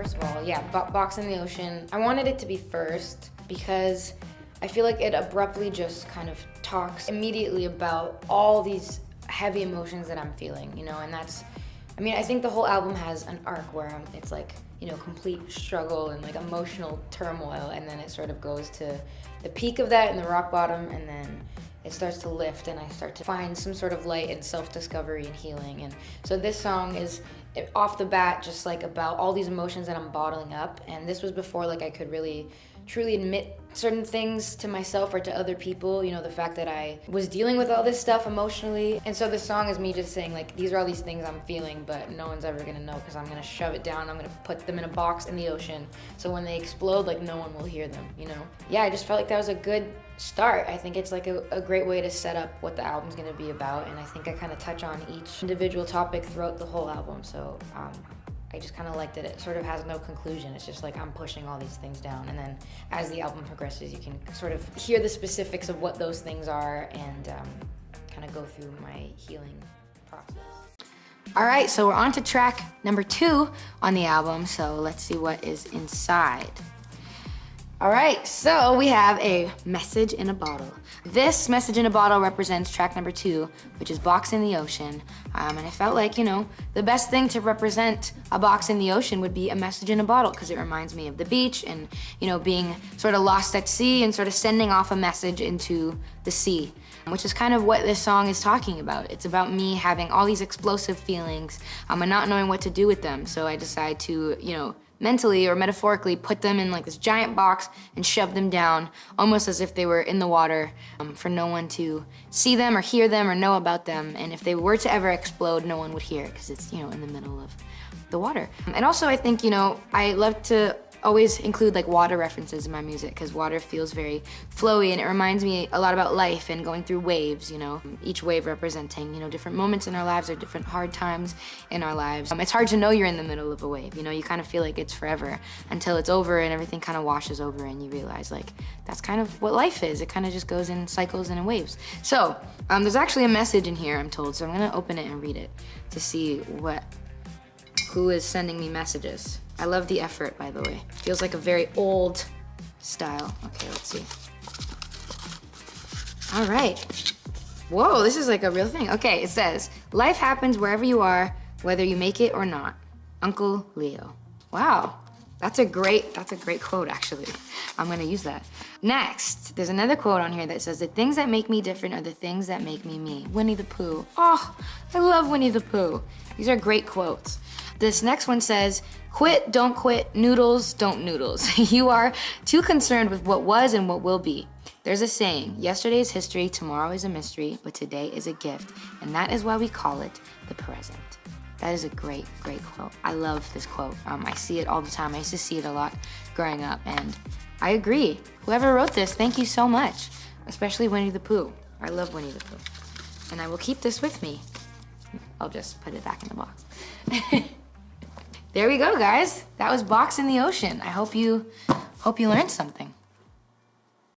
first of all, yeah, Box in the Ocean. I wanted it to be first because I feel like it abruptly just kind of talks immediately about all these heavy emotions that I'm feeling, you know, and that's, I mean, I think the whole album has an arc where it's like, you know, complete struggle and like emotional turmoil, and then it sort of goes to the peak of that and the rock bottom, and then it starts to lift and I start to find some sort of light and self-discovery and healing. And so this song is off the bat just like about all these emotions that I'm bottling up, and this was before like I could really truly admit certain things to myself or to other people, you know, the fact that I was dealing with all this stuff emotionally. And so this song is me just saying like, these are all these things I'm feeling, but no one's ever gonna know because I'm gonna shove it down, I'm gonna put them in a box in the ocean, so when they explode, like no one will hear them, you know? Yeah, I just felt like that was a good start. I think it's like a great way to set up what the album's gonna be about, and I think I kind of touch on each individual topic throughout the whole album, so I just kind of like that it sort of has no conclusion. It's just like I'm pushing all these things down, and then as the album progresses, you can sort of hear the specifics of what those things are and kind of go through my healing process. All right, so we're on to track number 2 on the album, so let's see what is inside. All right, so we have a message in a bottle. This message in a bottle represents track number 2, which is Box in the Ocean. And I felt like, you know, the best thing to represent a box in the ocean would be a message in a bottle, because it reminds me of the beach and, you know, being sort of lost at sea and sort of sending off a message into the sea, which is kind of what this song is talking about. It's about me having all these explosive feelings and not knowing what to do with them. So I decide to, you know, mentally or metaphorically put them in like this giant box and shove them down, almost as if they were in the water, for no one to see them or hear them or know about them. And if they were to ever explode, no one would hear it because it's, you know, in the middle of the water. And also I think, you know, I love to always include like water references in my music because water feels very flowy and it reminds me a lot about life and going through waves, you know, each wave representing, you know, different moments in our lives or different hard times in our lives. It's hard to know you're in the middle of a wave, you know, you kind of feel like it's forever until it's over and everything kind of washes over and you realize like that's kind of what life is. It kind of just goes in cycles and in waves. So there's actually a message in here, I'm told, so I'm gonna open it and read it to see who is sending me messages. I love the effort, by the way. Feels like a very old style. Okay, let's see. All right. Whoa, this is like a real thing. Okay, it says, life happens wherever you are, whether you make it or not. Uncle Leo. Wow, that's a great quote, actually. I'm gonna use that. Next, there's another quote on here that says, the things that make me different are the things that make me me. Winnie the Pooh. Oh, I love Winnie the Pooh. These are great quotes. This next one says, quit, don't quit, noodles, don't noodles. You are too concerned with what was and what will be. There's a saying, yesterday is history, tomorrow is a mystery, but today is a gift, and that is why we call it the present. That is a great, great quote. I love this quote. I see it all the time. I used to see it a lot growing up, and I agree. Whoever wrote this, thank you so much, especially Winnie the Pooh. I love Winnie the Pooh, and I will keep this with me. I'll just put it back in the box. There we go, guys. That was Box in the Ocean. I hope you learned something.